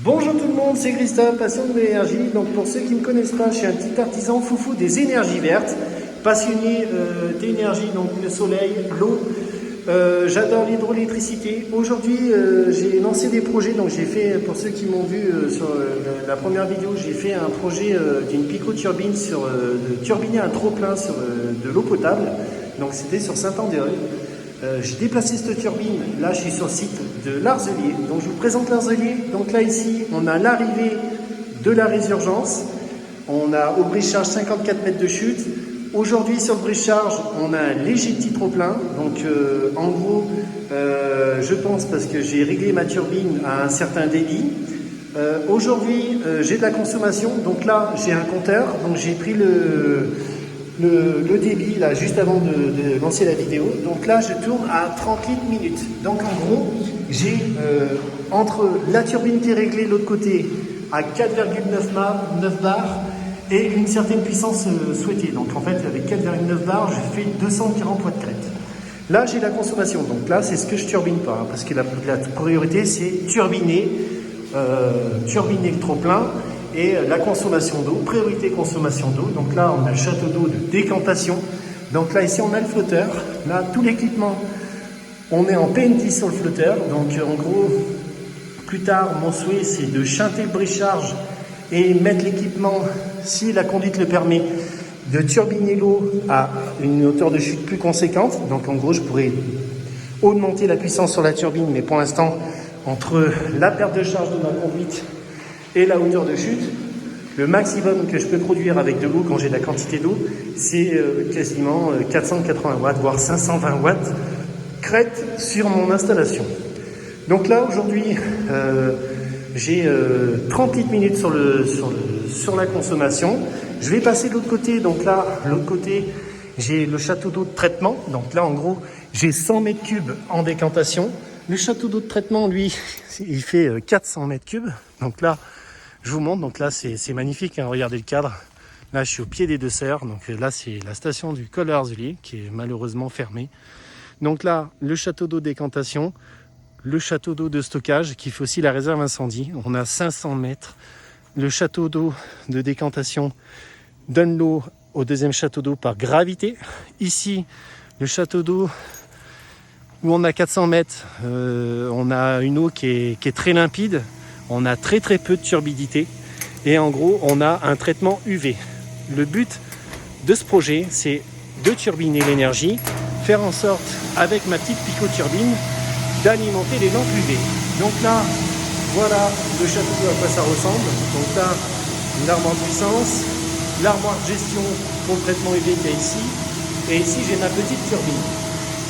Bonjour tout le monde, c'est Christophe, passion de l'énergie. Donc pour ceux qui ne me connaissent pas, je suis un petit artisan foufou des énergies vertes, passionné d'énergie, donc le soleil, l'eau. J'adore l'hydroélectricité. Aujourd'hui, j'ai lancé des projets. Donc j'ai fait, pour ceux qui m'ont vu sur la première vidéo, j'ai fait un projet d'une pico-turbine de turbiner un trop-plein sur de l'eau potable. Donc c'était sur Saint-André. J'ai déplacé cette turbine, là je suis sur le site de l'Arzelier, donc je vous présente l'Arzelier. Donc là ici on a l'arrivée de la résurgence, on a au brise-charge 54 mètres de chute. Aujourd'hui sur le brise-charge on a un léger petit trop-plein, donc en gros je pense parce que j'ai réglé ma turbine à un certain débit. Aujourd'hui j'ai de la consommation, donc là j'ai un compteur, donc j'ai pris le débit là juste avant de lancer la vidéo. Donc là je tourne à 30 litres minutes. Donc en gros j'ai entre la turbine qui est réglée de l'autre côté à 4,9 bars et une certaine puissance souhaitée. Donc en fait avec 4,9 bars je fais 240 watts crête. Là j'ai la consommation, donc là c'est ce que je turbine pas, hein, parce que la priorité c'est turbiner le trop plein. Et la consommation d'eau, priorité consommation d'eau. Donc là, on a le château d'eau de décantation. Donc là, ici, on a le flotteur. Là, tout l'équipement, on est en PNT sur le flotteur. Donc en gros, plus tard, mon souhait, c'est de chanter le brise-charge et mettre l'équipement, si la conduite le permet, de turbiner l'eau à une hauteur de chute plus conséquente. Donc en gros, je pourrais augmenter la puissance sur la turbine, mais pour l'instant, entre la perte de charge de ma conduite et la hauteur de chute, le maximum que je peux produire avec de l'eau quand j'ai de la quantité d'eau, c'est quasiment 480 watts, voire 520 watts crête sur mon installation. Donc là, aujourd'hui, j'ai 30 litres minutes sur la consommation. Je vais passer de l'autre côté. Donc là, l'autre côté, j'ai le château d'eau de traitement. Donc là, en gros, j'ai 100 mètres cubes en décantation. Le château d'eau de traitement, lui, il fait 400 mètres cubes. Donc là, je vous montre, donc là c'est magnifique, hein, regardez le cadre. Là je suis au pied des Deux Sœurs, donc là c'est la station du col Arzelier qui est malheureusement fermée. Donc là le château d'eau de décantation, le château d'eau de stockage qui fait aussi la réserve incendie. On a 500 mètres. Le château d'eau de décantation donne l'eau au deuxième château d'eau par gravité. Ici le château d'eau où on a 400 mètres, on a une eau qui est très limpide. On a très peu de turbidité et en gros on a un traitement UV. Le but de ce projet c'est de turbiner l'énergie, faire en sorte avec ma petite pico-turbine d'alimenter les lampes UV. Donc là voilà le château d'eau à quoi ça ressemble. Donc là l'armoire de puissance, l'armoire de gestion pour le traitement UV qu'il y a ici, et ici j'ai ma petite turbine.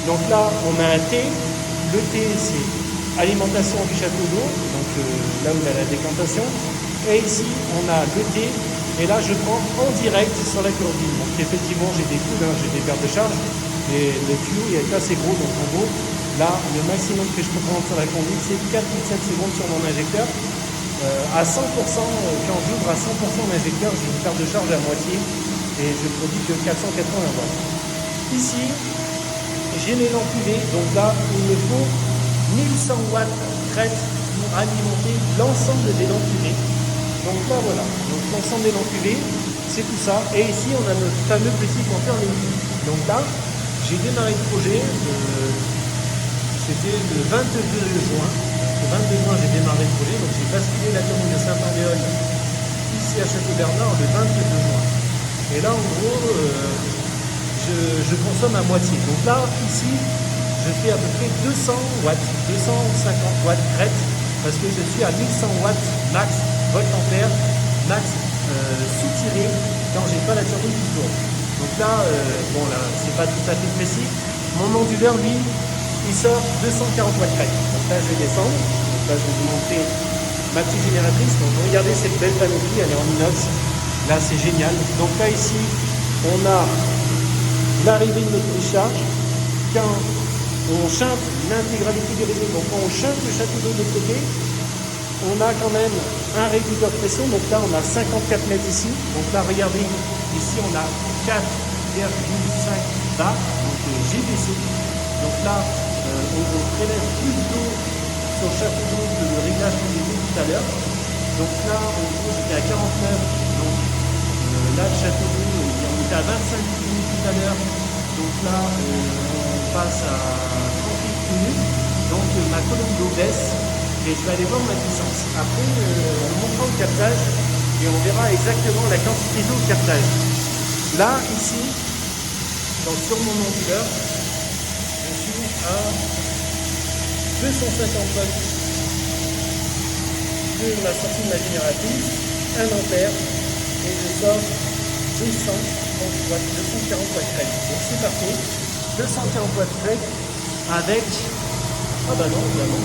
Donc là on a un T, le T c'est alimentation du château d'eau, donc là où il y a la décantation, et ici on a le T, et là je prends en direct sur la turbine. Donc effectivement j'ai des coups, hein, j'ai des pertes de charge, mais le tuyau il est assez gros, donc en gros là le maximum que je peux prendre sur la conduite c'est 4,7 secondes sur mon injecteur. À 100%, quand j'ouvre à 100% l'injecteur, j'ai une perte de charge à moitié et je produis que 480 watts. Ici j'ai mes lampes UV, donc là il me faut 1100 watts crête pour alimenter l'ensemble des lampes UV. Donc là voilà, donc l'ensemble des lampes UV, c'est tout ça. Et ici on a notre fameux petit compteur Linky. Donc là, j'ai démarré le projet, c'était le 22 juin. Le 22 juin j'ai démarré le projet, donc j'ai basculé la commune de Saint-Andéol ici à Château-Bernard le 22 juin. Et là en gros, je consomme à moitié. Donc là, ici, je fais à peu près 200 watts, 250 watts crête, parce que je suis à 1100 watts max, volt-ampère, max soutiré quand j'ai pas la turbine qui tourne. Donc là, bon là, c'est pas tout à fait précis. Mon onduleur, lui, il sort 240 watts crête. Donc là, je vais descendre. Donc là, je vais vous montrer ma petite génératrice. Donc regardez cette belle panoplie, elle est en inox. Là, c'est génial. Donc là, ici, on a l'arrivée de notre brise-charge. Quand on chante l'intégralité du réseau, donc quand on chante le château d'eau de l'autre côté, on a quand même un réducteur de pression. Donc là on a 54 mètres ici, donc là regardez, ici on a 4,5 bars, donc GBC. Donc là on prélève plus d'eau sur le château d'eau que le réglage que j'ai fait tout à l'heure. Donc là, en gros, j'étais à 49. Donc là, le château d'eau, on était à 25 minutes tout à l'heure. Donc là, on passe à 38 minutes. Donc ma colonne d'eau baisse et je vais aller voir ma puissance. Après, on montera au captage et on verra exactement la quantité d'eau au captage. Là, ici, donc sur mon onduleur, je suis à 250 volts de la sortie de ma génératrice, 1 ampère, et je sors 240 watts crête. Donc c'est parti, 240 watts crête avec, ah bah non, 40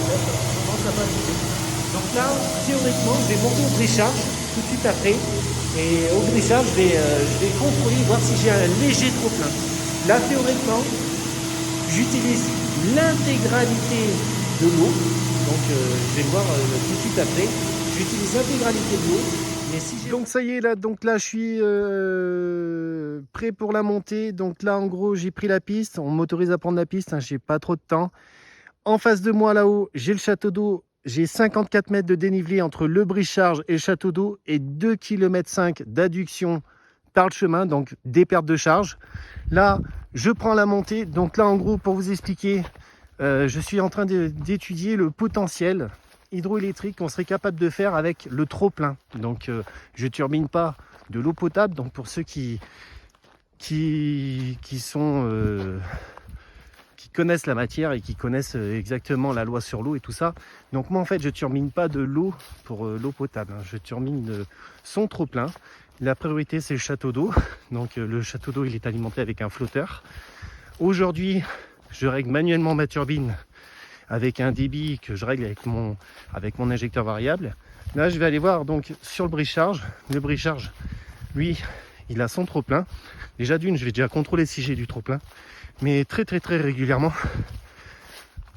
watts, non, ça va bouger. Donc là, théoriquement, je vais monter au brecharge tout de suite après, et au brecharge, je vais contrôler, voir si j'ai un léger trop-plein. Là, théoriquement, j'utilise l'intégralité de l'eau, donc je vais le voir tout de suite après. J'utilise l'intégralité de l'eau. Mais si donc ça y est, là, je suis prêt pour la montée. Donc là, en gros, j'ai pris la piste. On m'autorise à prendre la piste, hein, j'ai pas trop de temps. En face de moi, là-haut, j'ai le château d'eau. J'ai 54 mètres de dénivelé entre le brecharge et le château d'eau et 2,5 km d'adduction par le chemin, donc des pertes de charge. Là, je prends la montée. Donc là, en gros, pour vous expliquer, je suis en train d'étudier le potentiel hydroélectrique qu'on serait capable de faire avec le trop-plein. Donc, je turbine pas de l'eau potable. Donc, pour ceux qui connaissent la matière et qui connaissent exactement la loi sur l'eau et tout ça. Donc moi en fait je turbine pas de l'eau pour l'eau potable, hein. Je turbine son trop plein. La priorité c'est le château d'eau. Donc le château d'eau il est alimenté avec un flotteur. Aujourd'hui je règle manuellement ma turbine avec un débit que je règle avec mon injecteur variable. Là je vais aller voir donc sur le brecharge. Le brecharge lui il a son trop plein. Déjà d'une je vais déjà contrôler si j'ai du trop plein. Mais très régulièrement,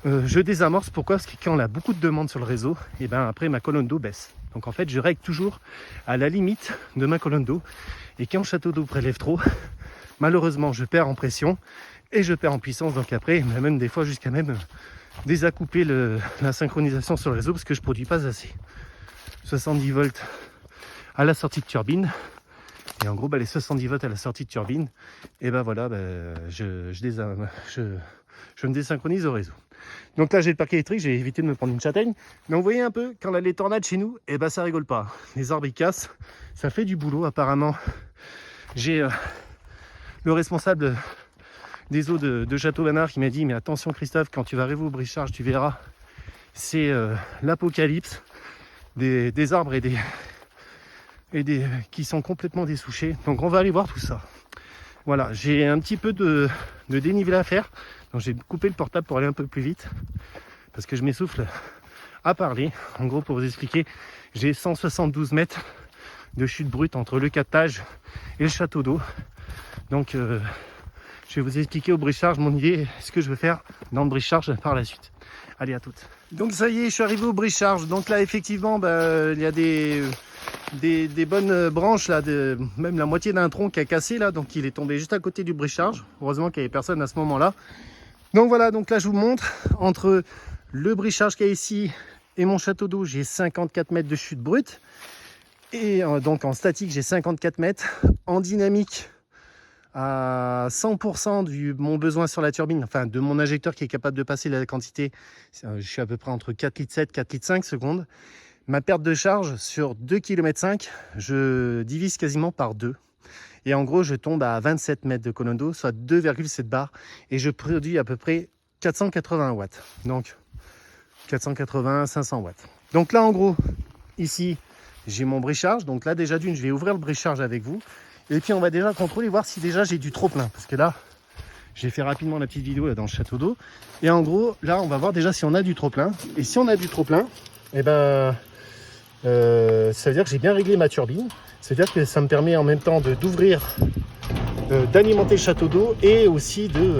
je désamorce. Pourquoi? Parce que quand on a beaucoup de demandes sur le réseau, et ben après ma colonne d'eau baisse. Donc en fait, je règle toujours à la limite de ma colonne d'eau. Et quand le château d'eau prélève trop, malheureusement, je perds en pression et je perds en puissance. Donc après, même des fois jusqu'à même désaccouper la synchronisation sur le réseau parce que je ne produis pas assez. 70 volts à la sortie de turbine. Et en gros, les 70 volts à la sortie de turbine, et ben voilà, je me désynchronise au réseau. Donc là, j'ai le parc électrique, j'ai évité de me prendre une châtaigne. Mais vous voyez un peu, quand on a les tornades chez nous, et ben ça rigole pas. Les arbres ils cassent, ça fait du boulot apparemment. J'ai le responsable des eaux de Château-Banard qui m'a dit, mais attention Christophe, quand tu vas arriver au brecharge, tu verras, c'est l'apocalypse des arbres qui sont complètement dessouchés. Donc on va aller voir tout ça. Voilà, j'ai un petit peu de dénivelé à faire. Donc j'ai coupé le portable pour aller un peu plus vite. Parce que je m'essouffle à parler. En gros, pour vous expliquer, j'ai 172 mètres de chute brute entre le captage et le château d'eau. Donc je vais vous expliquer au brecharge mon idée, ce que je veux faire dans le brecharge par la suite. Allez, à toutes. Donc ça y est, je suis arrivé au brecharge. Donc là, effectivement, il y a des bonnes branches là, même la moitié d'un tronc qui a cassé là, donc il est tombé juste à côté du brecharge. Heureusement qu'il n'y avait personne à ce moment-là. Donc voilà, donc là je vous montre entre le brecharge qu'il y a ici et mon château d'eau, j'ai 54 mètres de chute brute. Et donc en statique, j'ai 54 mètres. En dynamique, à 100% de mon besoin sur la turbine, enfin de mon injecteur qui est capable de passer la quantité, je suis à peu près entre 4,7 litres 4,5 litres secondes. Ma perte de charge sur 2,5 km, je divise quasiment par 2. Et en gros, je tombe à 27 mètres de colonne d'eau, soit 2,7 bars. Et je produis à peu près 480 watts. Donc 480, 500 watts. Donc là, en gros, ici, j'ai mon brecharge. Donc là, déjà d'une, je vais ouvrir le brecharge avec vous. Et puis, on va déjà contrôler, voir si déjà j'ai du trop-plein. Parce que là, j'ai fait rapidement la petite vidéo là, dans le château d'eau. Et en gros, là, on va voir déjà si on a du trop-plein. Et si on a du trop-plein, eh ben, ça veut dire que j'ai bien réglé ma turbine. C'est-à-dire que ça me permet en même temps d'ouvrir, d'alimenter le château d'eau et aussi de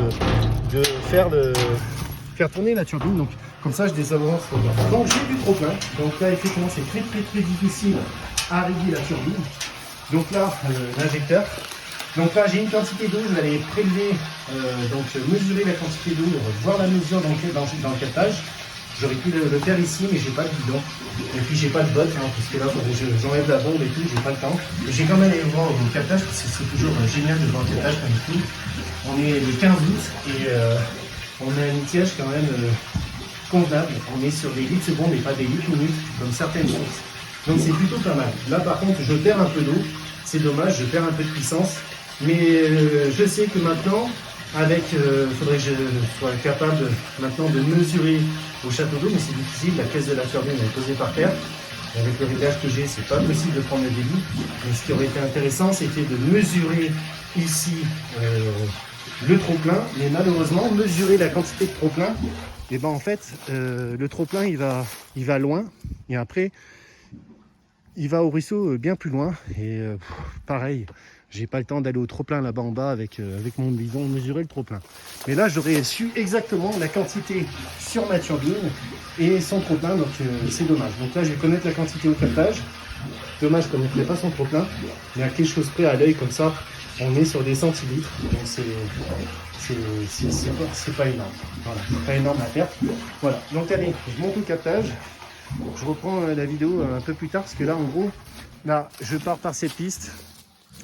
faire tourner la turbine. Donc, comme ça, je désavance. Donc, j'ai du trop-plein. Donc là, effectivement, c'est très difficile à régler la turbine. Donc là, l'injecteur. Donc là, j'ai une quantité d'eau, je vais aller prélever, donc mesurer la quantité d'eau, voir la mesure dans le captage. J'aurais pu le faire ici, mais j'ai pas de bidon. Et puis j'ai pas de bottes, hein, parce que là, j'enlève la bombe et tout, j'ai pas le temps. Mais j'ai quand même allé voir au captage, parce que c'est toujours génial de voir le captage comme tout. On est le 15 août et on a un étiage quand même convenable. On est sur des litres secondes et pas des litres minutes, comme certaines sources. Donc c'est plutôt pas mal. Là par contre, je perds un peu d'eau. C'est dommage, je perds un peu de puissance. Mais je sais que maintenant, avec, faudrait que je sois capable maintenant de mesurer au château d'eau, mais c'est difficile, la caisse de la turbine est posée par terre. Avec le réglage que j'ai, c'est pas possible de prendre le débit. Mais ce qui aurait été intéressant, c'était de mesurer ici le trop-plein, mais malheureusement, mesurer la quantité de trop-plein, et ben en fait, le trop-plein, il va loin, et après, il va au ruisseau bien plus loin, et pareil, j'ai pas le temps d'aller au trop-plein là-bas en bas avec mon bidon, mesurer le trop-plein. Mais là, j'aurais su exactement la quantité sur ma turbine et son trop-plein, donc c'est dommage. Donc là, je vais connaître la quantité au captage. Dommage, je ne connaîtrais pas son trop-plein, mais à quelque chose près à l'œil, comme ça, on est sur des centilitres, donc c'est pas énorme. Voilà, c'est pas énorme la perte. Voilà, donc allez, je monte au captage. Je reprends la vidéo un peu plus tard, parce que là, en gros, là, je pars par cette piste.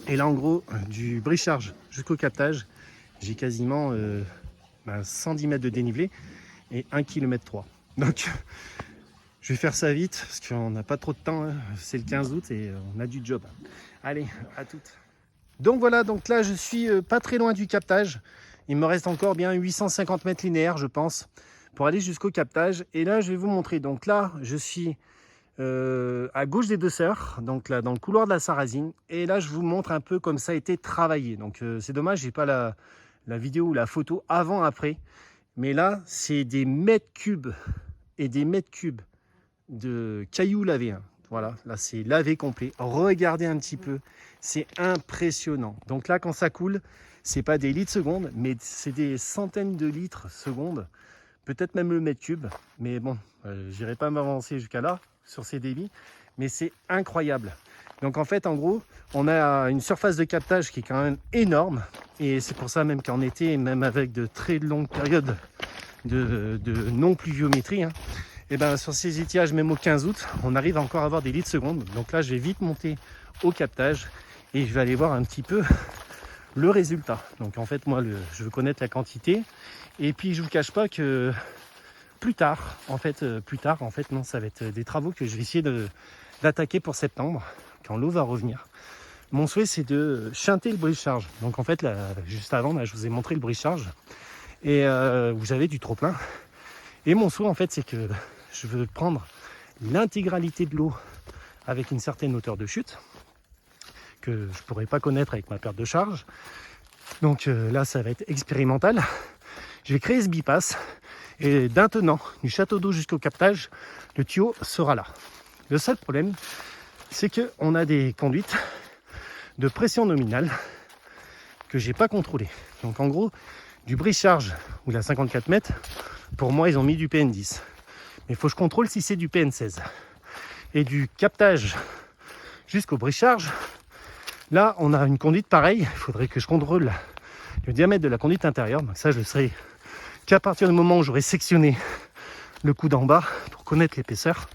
Et là, en gros, du brise-charge jusqu'au captage, j'ai quasiment 110 mètres de dénivelé et 1,3 km. Donc, je vais faire ça vite parce qu'on n'a pas trop de temps. Hein. C'est le 15 août et on a du job. Allez, à toutes. Donc voilà, donc là, je suis pas très loin du captage. Il me reste encore bien 850 mètres linéaires, je pense, pour aller jusqu'au captage. Et là, je vais vous montrer. Donc là, je suis à gauche des Deux Sœurs, donc là dans le couloir de la Sarrazine, et là je vous montre un peu comme ça a été travaillé. Donc c'est dommage, j'ai pas la vidéo ou la photo avant après, mais là c'est des mètres cubes et des mètres cubes de cailloux lavés, hein. Voilà, là c'est lavé complet. Regardez un petit peu, c'est impressionnant. Donc là quand ça coule, c'est pas des litres secondes, mais c'est des centaines de litres secondes, peut-être même le mètre cube, mais bon, j'irai pas m'avancer jusqu'à là sur ces débits, mais c'est incroyable. Donc en fait, en gros, on a une surface de captage qui est quand même énorme, et c'est pour ça même qu'en été, même avec de très longues périodes de non-pluviométrie, hein, et ben sur ces étiages, même au 15 août, on arrive encore à avoir des litres secondes. Donc là, je vais vite monter au captage et je vais aller voir un petit peu le résultat. Donc en fait, moi, je veux connaître la quantité, et puis je vous cache pas que plus tard, en fait, non, ça va être des travaux que je vais essayer d'attaquer pour septembre, quand l'eau va revenir. Mon souhait, c'est de chanter le brise-charge. Donc en fait, là, juste avant, là, je vous ai montré le brise-charge, et où j'avais du trop-plein. Et mon souhait, en fait, c'est que je veux prendre l'intégralité de l'eau avec une certaine hauteur de chute, que je ne pourrais pas connaître avec ma perte de charge. Donc là, ça va être expérimental. Je vais créer ce bypass. Et d'un tenant du château d'eau jusqu'au captage, le tuyau sera là. Le seul problème, c'est qu'on a des conduites de pression nominale que j'ai pas contrôlées. Donc en gros, du brise-charge ou la 54 mètres, pour moi, ils ont mis du PN10. Mais il faut que je contrôle si c'est du PN16. Et du captage jusqu'au brise-charge, là, on a une conduite pareille. Il faudrait que je contrôle le diamètre de la conduite intérieure. Donc ça, je le serai qu'à partir du moment où j'aurai sectionné le coup d'en bas pour connaître l'épaisseur,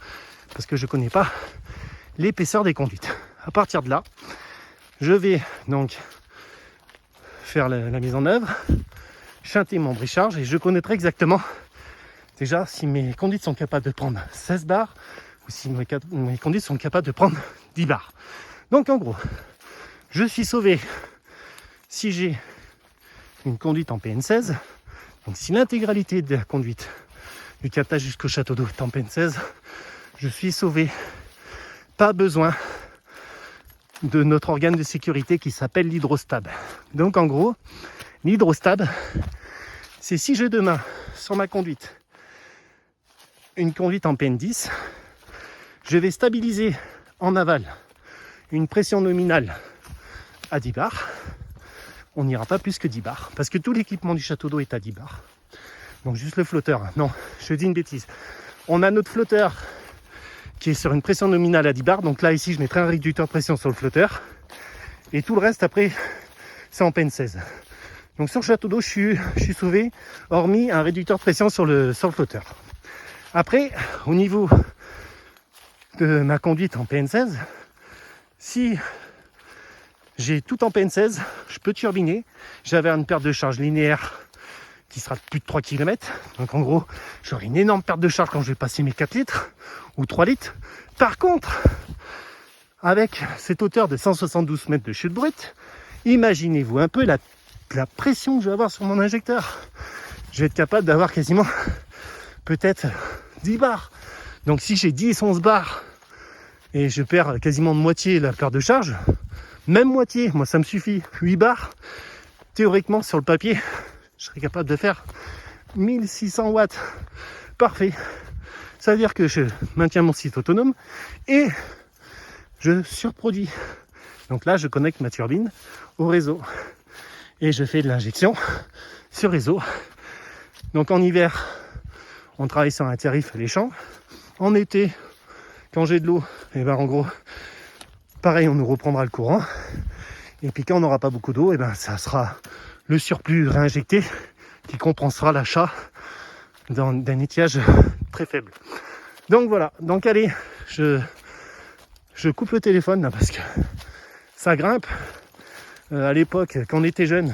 parce que je ne connais pas l'épaisseur des conduites. À partir de là, je vais donc faire la mise en œuvre, chanter mon brise-charge, et je connaîtrai exactement déjà si mes conduites sont capables de prendre 16 bars ou si mes conduites sont capables de prendre 10 bars. Donc en gros, je suis sauvé si j'ai une conduite en PN16. Donc si l'intégralité de la conduite du captage jusqu'au château d'eau est en PN16, je suis sauvé. Pas besoin de notre organe de sécurité qui s'appelle l'hydrostab. Donc en gros, l'hydrostab, c'est si j'ai demain sur ma conduite une conduite en PN10, je vais stabiliser en aval une pression nominale à 10 bars. On n'ira pas plus que 10 bars, parce que tout l'équipement du château d'eau est à 10 bars. Donc juste le flotteur, non, je dis une bêtise. On a notre flotteur qui est sur une pression nominale à 10 bars, donc là ici je mettrai un réducteur de pression sur le flotteur, et tout le reste après c'est en PN16. Donc sur le château d'eau je suis sauvé, hormis un réducteur de pression sur le flotteur. Après, au niveau de ma conduite en PN16, si j'ai tout en PN16, je peux turbiner. J'avais une perte de charge linéaire qui sera de plus de 3 km. Donc en gros, j'aurai une énorme perte de charge quand je vais passer mes 4 litres ou 3 litres. Par contre, avec cette hauteur de 172 mètres de chute brute, imaginez-vous un peu la pression que je vais avoir sur mon injecteur. Je vais être capable d'avoir quasiment peut-être 10 bars. Donc si j'ai 10 11 bars et je perds quasiment de moitié la perte de charge, même moitié, moi ça me suffit, 8 bars, théoriquement sur le papier, je serais capable de faire 1600 watts. Parfait. Ça veut dire que je maintiens mon site autonome et je surproduis. Donc là, je connecte ma turbine au réseau et je fais de l'injection sur réseau. Donc en hiver, on travaille sur un tarif alléchant. En été, quand j'ai de l'eau, et ben en gros, pareil, on nous reprendra le courant. Et puis quand on n'aura pas beaucoup d'eau, et ben ça sera le surplus réinjecté qui compensera l'achat d'un étiage très faible. Donc voilà, donc allez, je coupe le téléphone là parce que ça grimpe. À l'époque, quand on était jeune,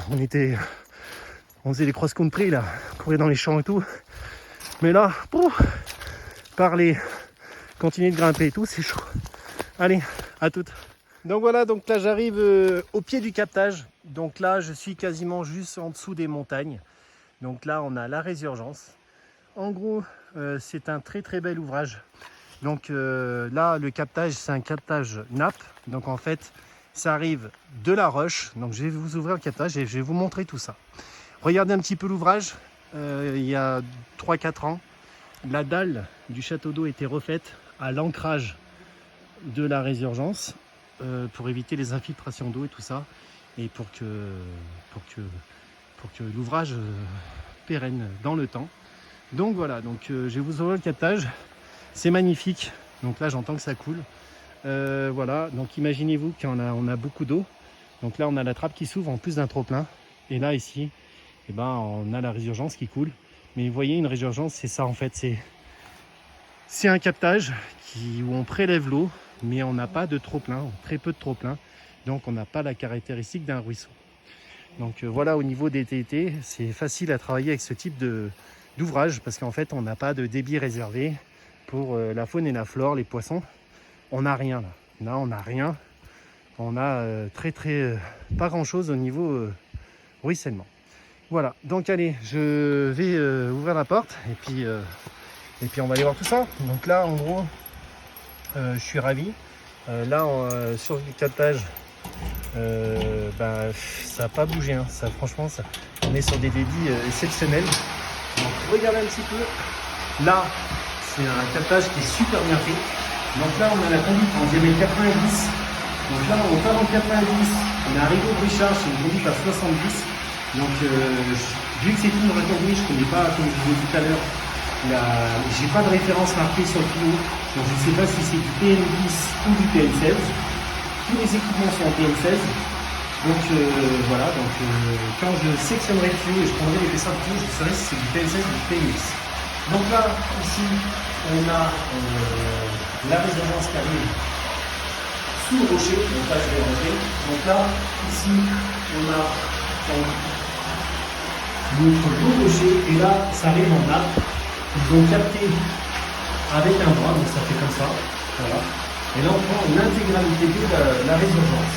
on faisait des cross-country là, courir dans les champs et tout. Mais là, parler, continuer de grimper et tout, c'est chaud. Allez, à toutes. Donc voilà, donc là j'arrive au pied du captage. Donc là, je suis quasiment juste en dessous des montagnes. Donc là, on a la résurgence. En gros, c'est un très très bel ouvrage. Donc là, le captage, c'est un captage nappe. Donc en fait, ça arrive de la roche. Donc je vais vous ouvrir le captage et je vais vous montrer tout ça. Regardez un petit peu l'ouvrage. Il y a 3-4 ans, la dalle du château d'eau était refaite à l'ancrage de la résurgence pour éviter les infiltrations d'eau et tout ça. Et pour que l'ouvrage pérenne dans le temps. Donc voilà, donc je vais vous ouvrir le captage. C'est magnifique. Donc là, j'entends que ça coule. Voilà, donc imaginez-vous qu'on a beaucoup d'eau. Donc là, on a la trappe qui s'ouvre en plus d'un trop-plein. Et là, ici, eh ben, on a la résurgence qui coule. Mais vous voyez, une résurgence, c'est ça en fait. C'est un captage où on prélève l'eau, mais on n'a pas de trop-plein, très peu de trop-plein. Donc on n'a pas la caractéristique d'un ruisseau. Donc voilà, au niveau des TT, c'est facile à travailler avec ce type d'ouvrage parce qu'en fait, on n'a pas de débit réservé pour la faune et la flore, les poissons. On n'a rien là. Là, on n'a rien. On a pas grand-chose au niveau ruissellement. Voilà, donc allez, je vais ouvrir la porte et puis on va aller voir tout ça. Donc là, en gros, je suis ravi. Là, sur le captage, ça n'a pas bougé. Hein. Ça, franchement, on est sur des débits exceptionnels. Donc, regardez un petit peu. Là, c'est un captage qui est super bien fait. Donc là, on a la conduite en diamètre 90. Donc là, on part en 90. On est arrivé au brisage, c'est une conduite à 70. Donc, vu que c'est une reconduite, je ne connais pas, comme je vous l'ai dit tout à l'heure, j'ai pas de référence marquée sur le tuyau. Donc, je ne sais pas si c'est du PN10 ou du PN16. Tous les équipements sont en PN16. Donc, voilà. Donc, quand je sectionnerai le tuyau et je prendrai l'épaisseur du tuyau, je saurai si c'est du PN16 ou du PN10. Donc là, ici, on a la résurgence qui arrive sous le rocher. Donc là, je vais rentrer. Donc là, ici, on a notre beau rocher. Et là, ça arrive en nappe. Ils ont capté avec un bras, donc ça fait comme ça. Voilà. Et là, on prend l'intégralité de la résurgence.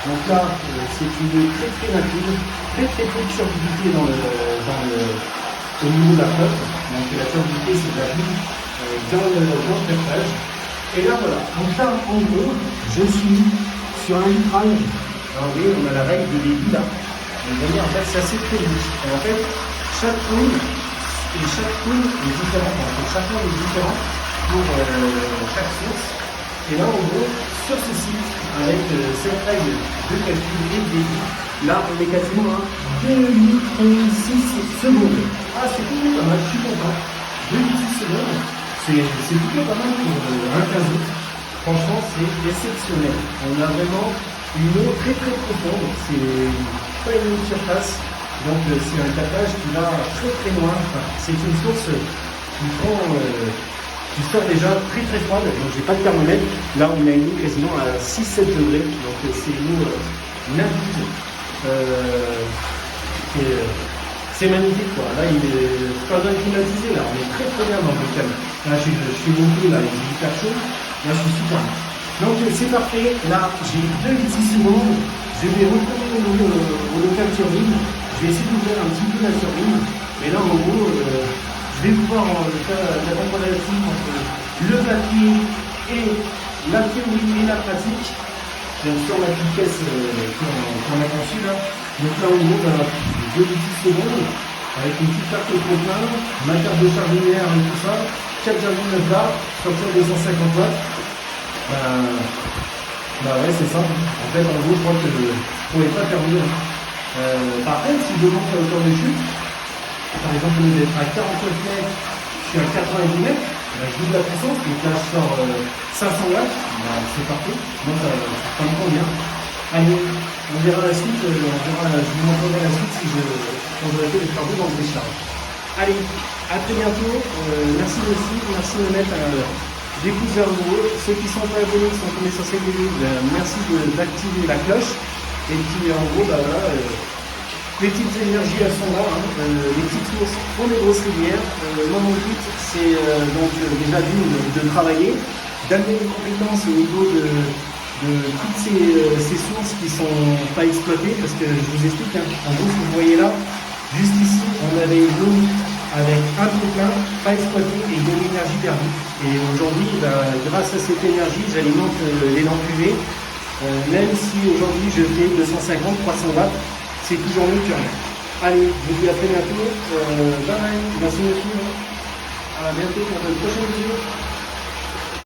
Donc là, c'est une très rapide, très peu de turbidité au niveau de la flotte. Donc la turbidité, c'est de la vie dans le captage. Et là, voilà. Donc là, en gros, je suis sur un litrage. Alors, vous voyez, on a la règle de débit là. Donc, vous voyez, en fait, c'est assez technique. Et en fait, chaque poule est différente. Donc, chaque poule est différent pour chaque source. Et là, en gros, sur ce site, avec cette règle de calcul et de débit, là, on est quasiment à 2 litres 6 secondes. Ah, c'est plutôt pas mal, je suis content. 2 litres 6 secondes, c'est plutôt pas mal pour un caso. Franchement, c'est exceptionnel. On a vraiment une eau très profonde. C'est pas une eau de surface. Donc, c'est un captage qui va très loin. Enfin, c'est une source qui prend qui sort déjà très très froide. Donc j'ai pas de thermomètre. Là on a une eau quasiment à 6-7 degrés. Donc c'est une eau limpide. C'est magnifique quoi. Là il est pas besoin de climatiser, là on est très très bien dans le thème. Là je suis monté, là il est hyper chaud. Là je suis super. Donc c'est parfait. Là j'ai 2 petits secondes. Je vais retourner au local turbine. Je vais essayer d'ouvrir un petit peu la turbine. Mais là en gros je vais pouvoir faire la comparaison entre le papier et la théorie et la pratique. Sur la petite caisse qu'on a conçue là. Donc là en gros, 2 petites secondes, avec une petite carte de propane, ma carte de charge linéaire et tout ça, 4,9 bars, structure 250 watts. Bah ouais, c'est ça. En fait, en gros, je crois que je ne pourrais pas faire mieux. Par contre, si je monte la hauteur de chute, par exemple, au lieu d'être à 49 mètres, je suis à 90 mètres, je double la puissance, donc là je sors 500 watts, c'est parfait. Donc ça me convient. Allez, on verra la suite, je vous montrerai la suite si quand j'aurai fait les travaux dans le décharge. Allez, à très bientôt. Merci aussi, merci de me mettre des pouces vers le haut. Ceux qui sont pas abonnés, qui sont tombés sur cette vidéo, merci d'activer la cloche. Et puis en gros, bah voilà, les petites énergies elles sont là, hein. Les petites sources font des grosses rivières. Moi mon but c'est donc déjà de travailler, d'amener des compétences au niveau de toutes ces sources qui sont pas exploitées, parce que je vous explique, hein, en gros si vous voyez là, juste ici on avait l'eau avec un peu plein, pas exploité et de l'énergie perdue. Et aujourd'hui, grâce à cette énergie, j'alimente les lampes UV, même si aujourd'hui je fais 250-300 watts, c'est toujours mieux que rien. Allez, je vous dis à très bientôt, bye bye, merci monsieur, à bientôt pour une prochaine vidéo.